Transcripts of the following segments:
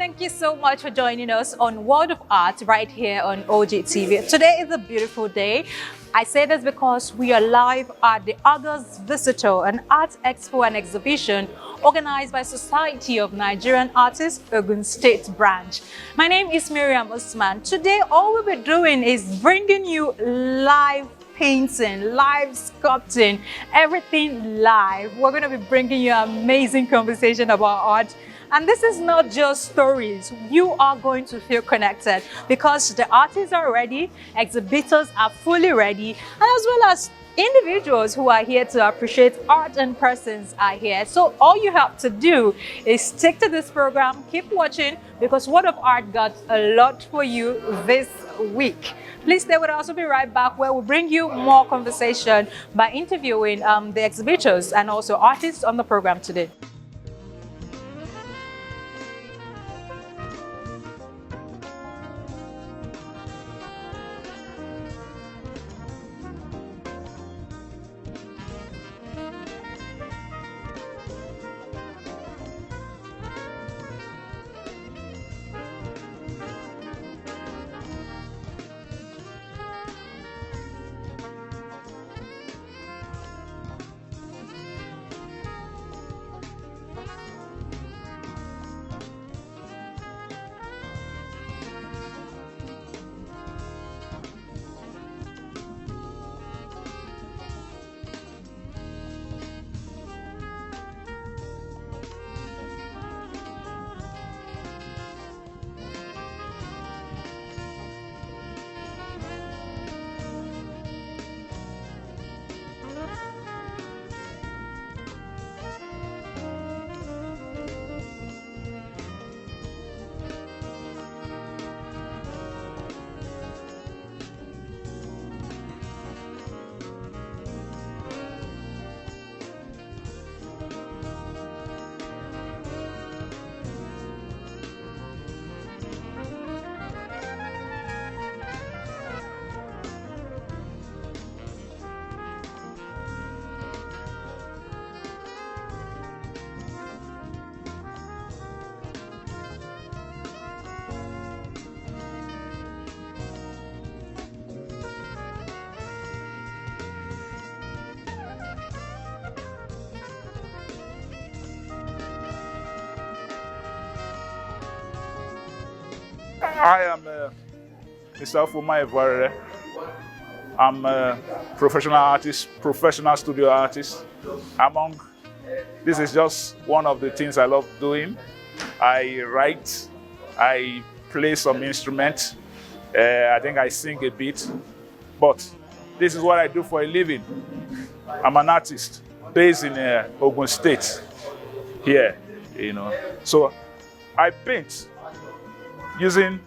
thank you so much for joining us on World of Art right here on OGTV. Today is a beautiful day. I say this because we are live at the August Visitor, an art expo and exhibition organized by Society of Nigerian Artists, Ogun State branch. My name is Miriam Usman. Today, all we'll be doing is bringing you live painting, live sculpting, everything live. We're going to be bringing you an amazing conversation about art. And this is not just stories. You are going to feel connected because the artists are ready, exhibitors are fully ready, and as well as individuals who are here to appreciate art and persons are here. So all you have to do is stick to this program, keep watching, because World of Art got a lot for you this week. Please stay with us. We'll be right back where we'll bring you more conversation by interviewing the exhibitors and also artists on the program today. I am Mr. Fuma Evarere. I'm a professional artist, professional studio artist. This is just one of the things I love doing. I write, I play some instruments, I think I sing a bit, but this is what I do for a living. I'm an artist based in Ogun State here, So I paint using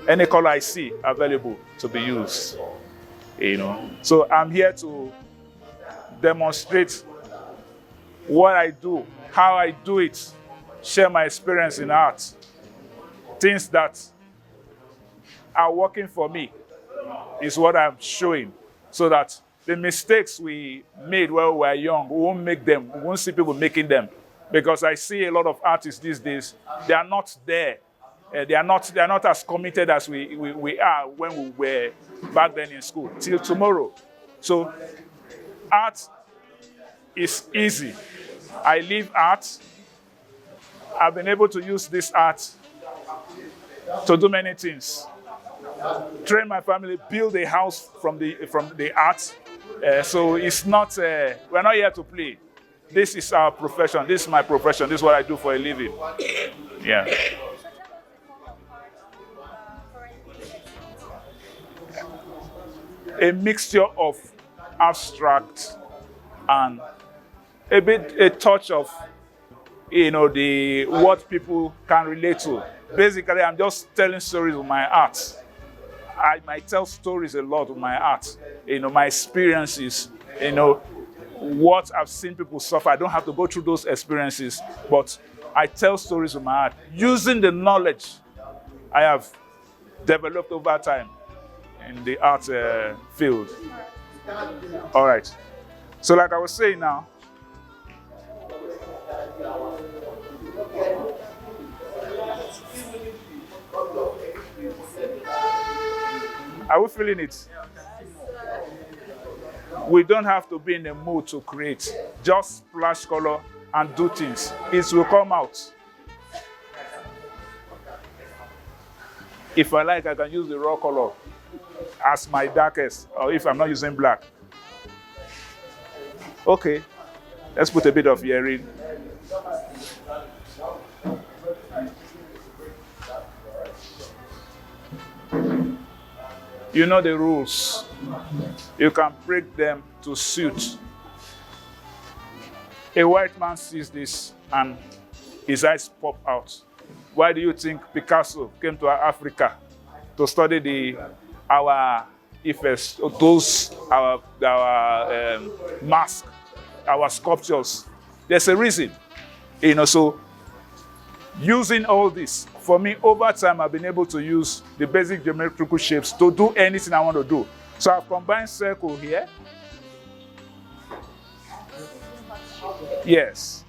any color I see available to be used, So I'm here to demonstrate what I do, how I do it, share my experience in art, things that are working for me is what I'm showing, so that the mistakes we made when we were young, we won't make them, we won't see people making them. Because I see a lot of artists these days, they are not there. They are not as committed as we are when we were back then in school, till tomorrow. So art is easy. I live art. I've been able to use this art to do many things. Train my family, build a house from the art. So it's not, we're not here to play. This is our profession. This is my profession. This is what I do for a living. Yeah. A mixture of abstract and a touch of, what people can relate to. Basically, I'm just telling stories with my art. I might tell stories a lot with my art. My experiences, what I've seen people suffer. I don't have to go through those experiences, but I tell stories with my art using the knowledge I have developed over time in the art field. All right. So like I was saying now, Are we feeling it? We don't have to be in a mood to create. Just splash color and do things. It will come out. If I like, I can use the raw color as my darkest, or if I'm not using black. Okay, let's put a bit of earring. You know the rules. You can break them to suit. A white man sees this and his eyes pop out. Why do you think Picasso came to Africa to study our effects, our masks, our sculptures? There's a reason. So using all this, for me, over time, I've been able to use the basic geometrical shapes to do anything I want to do. So I've combined circle here. Yes.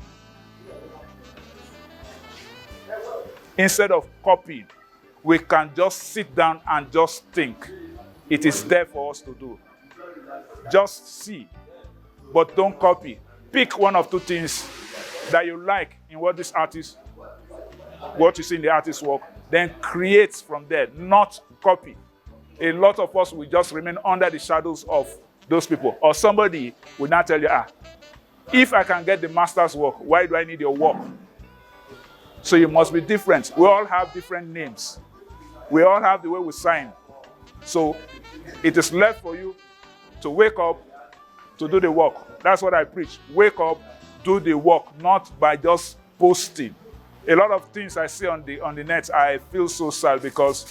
Instead of copying, we can just sit down and just think. It is there for us to do. Just see, but don't copy. Pick one of two things that you like in what this artist, what you see in the artist's work, then create from there, not copy. A lot of us will just remain under the shadows of those people. Or somebody will not tell you, if I can get the master's work, why do I need your work? So you must be different. We all have different names. We all have the way we sign. So it is left for you to wake up, to do the work. That's what I preach. Wake up, do the work, not by just posting. A lot of things I see on the net, I feel so sad because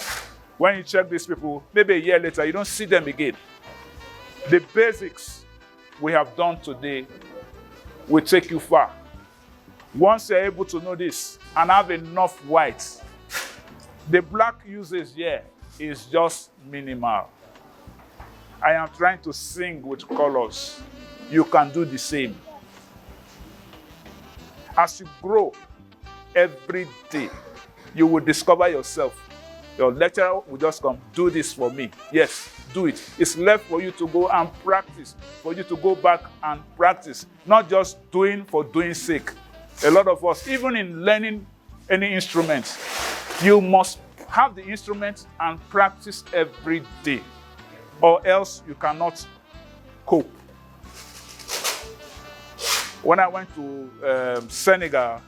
when you check these people, maybe a year later, you don't see them again. The basics we have done today will take you far. Once you're able to know this and have enough white, the black usage here is just minimal. I am trying to sing with colors. You can do the same. As you grow every day, you will discover yourself. Your lecturer will just come, do this for me. Yes, do it. It's left for you to go and practice, for you to go back and practice, not just doing for doing sake. A lot of us, even in learning any instrument, you must have the instrument and practice every day, or else you cannot cope. When I went to Senegal,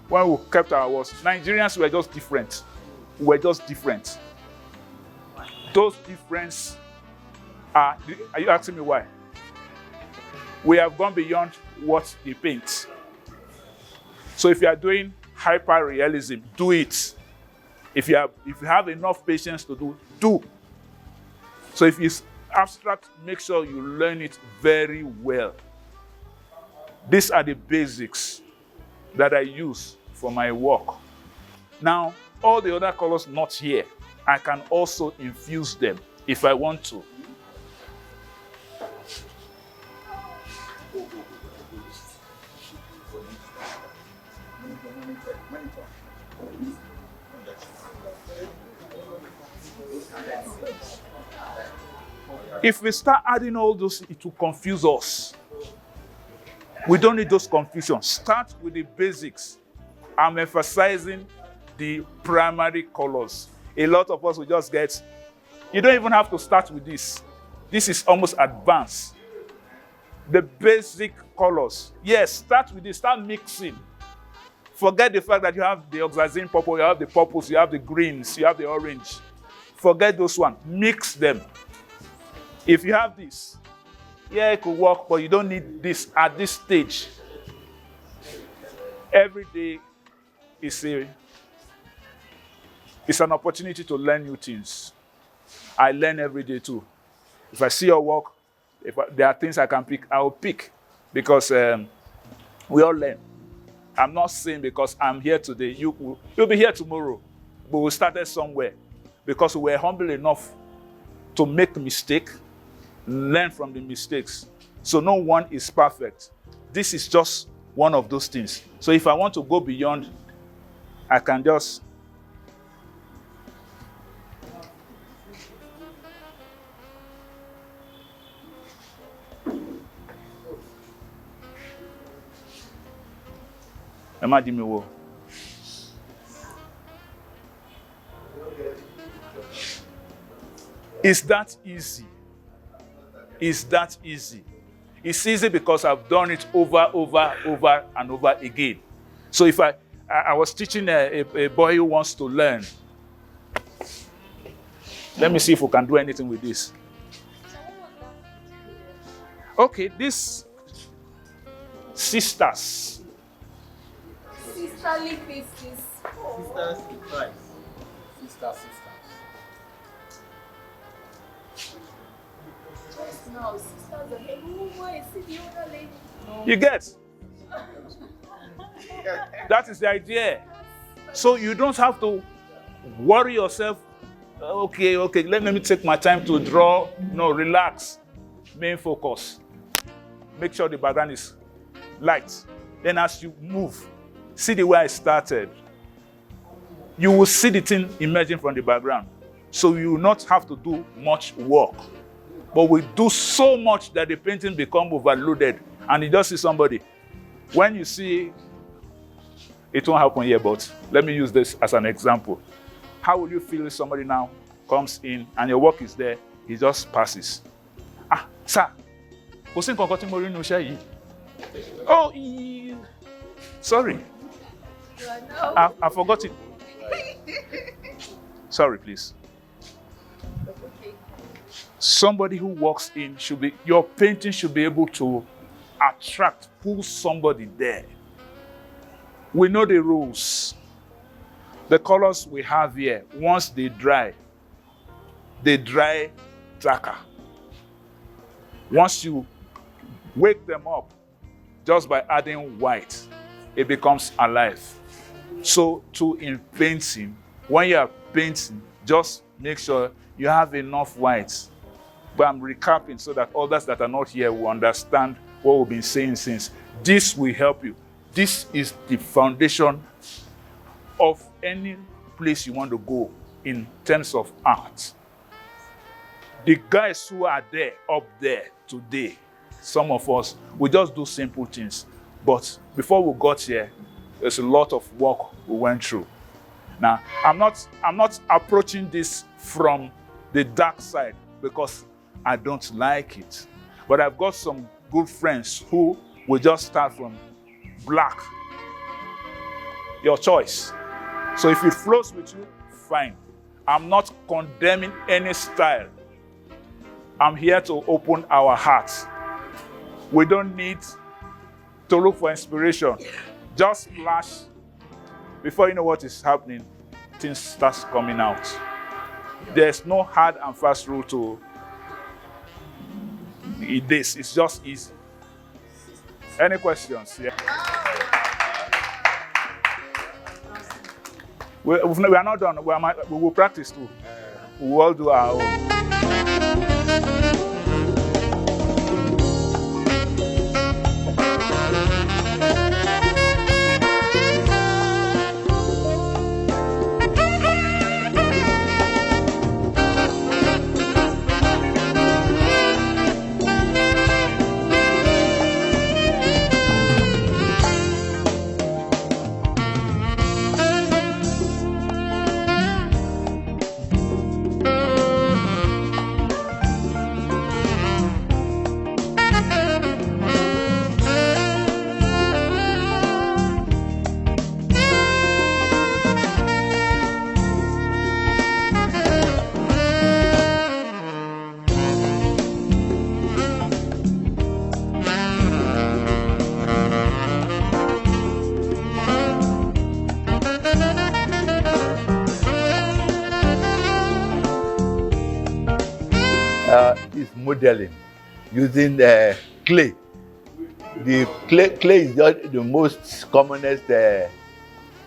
when we kept our awards, Nigerians were just different. We're just different. Those differences are you asking me why? We have gone beyond what they paint. So if you are doing hyper-realism, do it. If you have enough patience to do. So if it's abstract, make sure you learn it very well. These are the basics that I use for my work. Now, all the other colors not here, I can also infuse them if I want to. If we start adding all those, it will confuse us. We don't need those confusions. Start with the basics. I'm emphasizing the primary colors. A lot of us will just get, you don't even have to start with this. This is almost advanced. The basic colors. Yes, start with this, start mixing. Forget the fact that you have the oxazine purple, you have the purples, you have the greens, you have the orange. Forget those ones. Mix them. If you have this, yeah, it could work, but you don't need this at this stage. Every day is an opportunity to learn new things. I learn every day too. If I see your work, there are things I can pick, I will pick, because we all learn. I'm not saying because I'm here today, you'll be here tomorrow, but we started somewhere because we were humble enough to make a mistake, learn from the mistakes. So no one is perfect. This is just one of those things. So if I want to go beyond, I can just Imagine me wo. It's that easy. It's that easy. It's easy because I've done it over and over again. So if I was teaching a boy who wants to learn. Let me see if we can do anything with this. Okay, these sisters. Sisterly faces. Sisters in Christ. Sisters. No, sisters are hey, who is the other lady? You get? That is the idea. So you don't have to worry yourself. Okay, let me take my time to draw. No, relax. Main focus. Make sure the background is light. Then as you move, see the way I started. You will see the thing emerging from the background. So you will not have to do much work. But we do so much that the painting becomes overloaded. And you just see somebody. When you see, it won't happen here, but let me use this as an example. How will you feel if somebody now comes in and your work is there, he just passes? Ah, sir, oh, sorry. I forgot it. Sorry, please. Somebody who walks in your painting should be able to pull somebody there. We know the rules. The colors we have here, once they dry darker. Once you wake them up, just by adding white, it becomes alive. So too in painting, when you are painting, just make sure you have enough white. But I'm recapping so that others that are not here will understand what we've been saying since. This will help you. This is the foundation of any place you want to go in terms of art. The guys who are there, up there today, some of us, we just do simple things. But before we got here, there's a lot of work we went through. Now, I'm not approaching this from the dark side because I don't like it. But I've got some good friends who will just start from black. Your choice. So if it flows with you, fine. I'm not condemning any style. I'm here to open our hearts. We don't need to look for inspiration. Just splash. Before you know what is happening, things start coming out. There's no hard and fast rule to this. It's just easy. Any questions? Yeah. We are not done. We will practice too. We will all do our own. Is modeling using clay. The clay is just the most commonest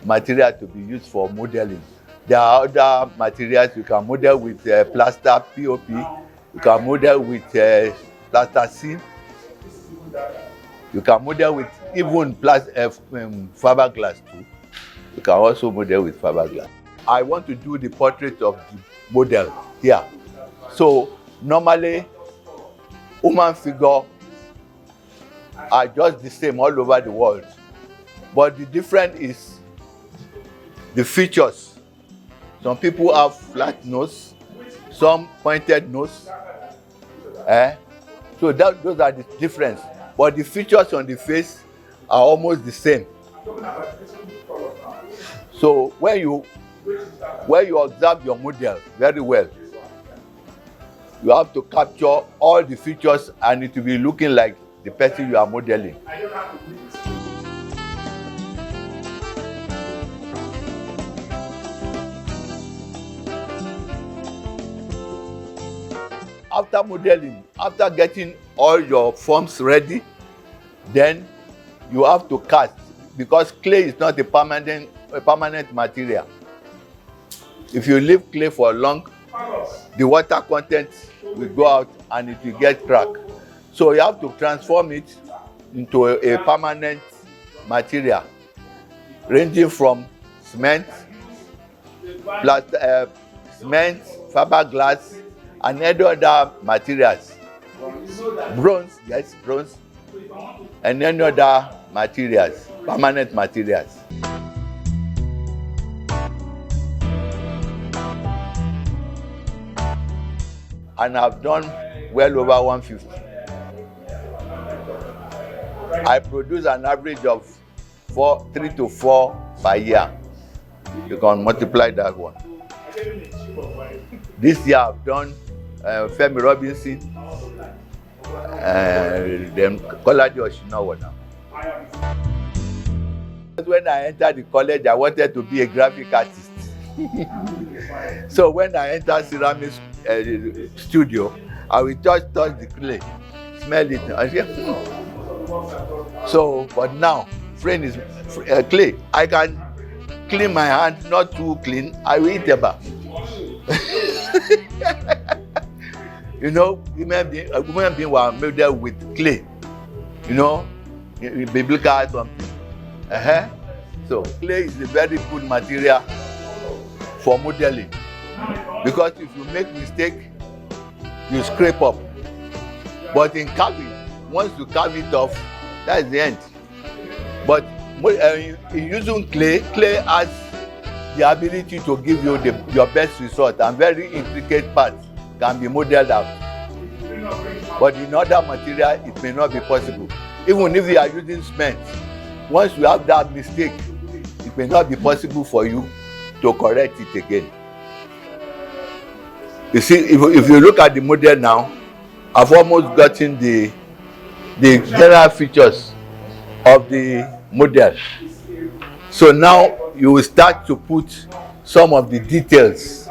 material to be used for modeling. There are other materials you can model with plaster POP. You can model with plasticine. You can model with even fiberglass too. You can also model with fiberglass. I want to do the portrait of the model here. So normally, human figure are just the same all over the world. But the difference is the features. Some people have flat nose, some pointed nose. So those are the difference. But the features on the face are almost the same. So when you observe your model very well, you have to capture all the features and it will be looking like the person you are modeling. After modeling, after getting all your forms ready, then you have to cast, because clay is not a permanent material. If you leave clay for long, the water content will go out and it will get cracked. So you have to transform it into a permanent material, ranging from cement, cement, fiberglass, and any other materials. Bronze, yes, bronze, and any other materials, permanent materials. And I've done well over 150. I produce an average of 3 to 4 per year. You can multiply that one. This year I've done Femi Robinson, then Kolade Oshinawa now. When I entered the college, I wanted to be a graphic artist. So when I entered ceramics studio, I will just touch the clay, smell it, and say, So, but now, friend is clay. I can clean my hand, not too clean. I will eat about. You know, human beings were made there with clay. You know, biblical or something. So clay is a very good material for modeling, because if you make mistake, you scrape up. But in carving, once you carve it off, that's the end. But in using clay has the ability to give you your best result, and very intricate parts can be modeled out. But in other material, it may not be possible. Even if you are using cement, once you have that mistake, it may not be possible for you to correct it again. You see, if you look at the model now, I've almost gotten the general features of the model. So now you will start to put some of the details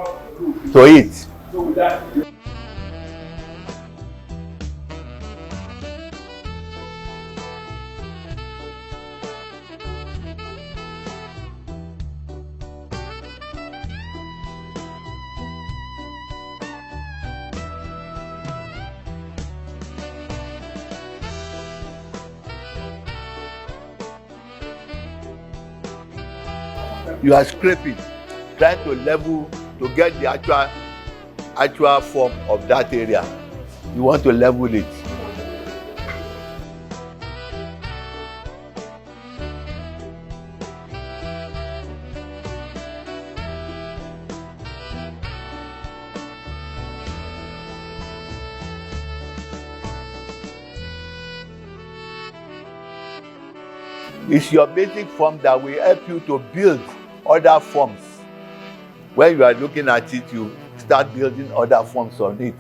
to it. You are scraping, trying to level to get the actual form of that area. You want to level it. It's your basic form that will help you to build other forms. When you are looking at it, you start building other forms on it.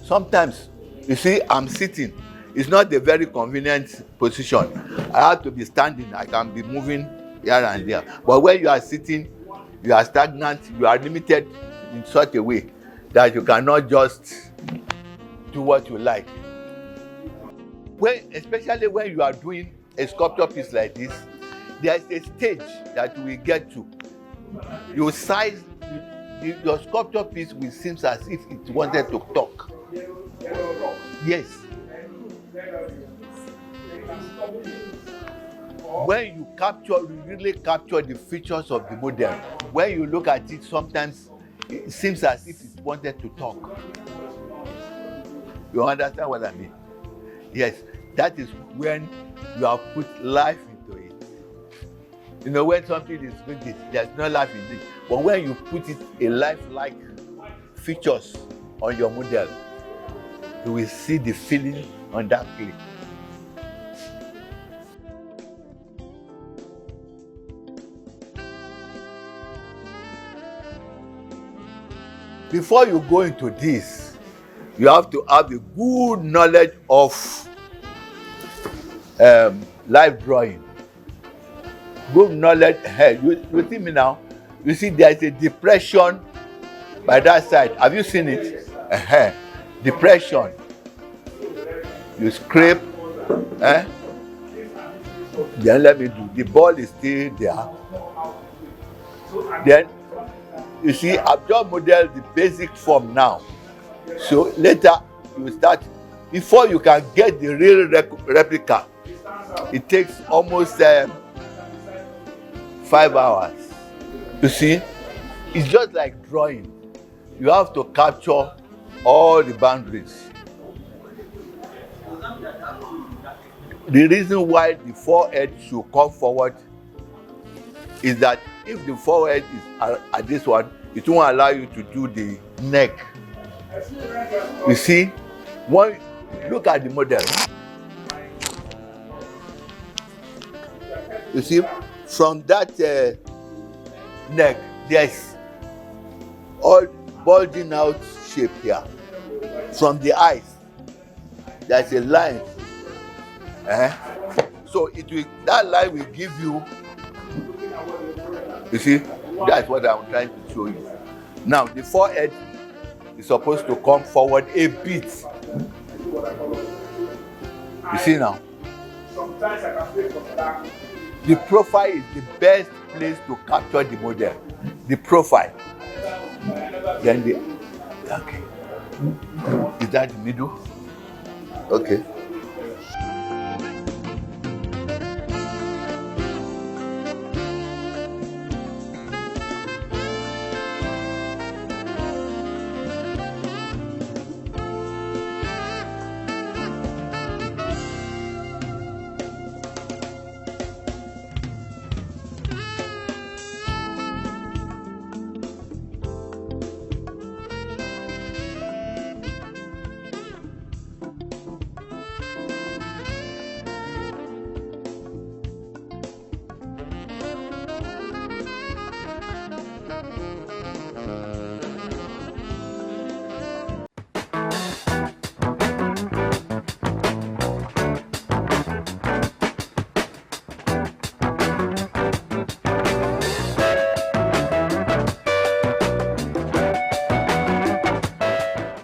Sometimes, you see, I'm sitting. It's not a very convenient position. I have to be standing. I can be moving here and there. But when you are sitting, you are stagnant. You are limited in such a way that you cannot just do what you like. Especially when you are doing a sculpture piece like this, there is a stage that you will get to. You size your sculpture piece will seem as if it wanted to talk. Yes. When you really capture the features of the model. When you look at it, sometimes it seems as if it wanted to talk. You understand what I mean? Yes, that is when you have put life into it. You know, when something is good, there's no life in it. But when you put it a lifelike features on your model, you will see the feeling on that clay. Before you go into this, you have to have a good knowledge of life drawing. Good knowledge. Hey, you see me now? You see there is a depression by that side. Have you seen it? Depression. You scrape. Then let me do. The ball is still there. Then you see, I've just modeled the basic form now. So later you start. Before you can get the real replica, it takes almost 5 hours. You see, it's just like drawing. You have to capture all the boundaries. The reason why the forehead should come forward is that if the forehead is at this one, it won't allow you to do the neck. You see, when look at the model. You see, from that neck, there's all bulging out shape here. From the eyes, there's a line. So that line will give you. You see, that's what I'm trying to show you. Now, the forehead is supposed to come forward a bit. You see now? The profile is the best place to capture the model. The profile. Then okay. Is that the middle? Okay.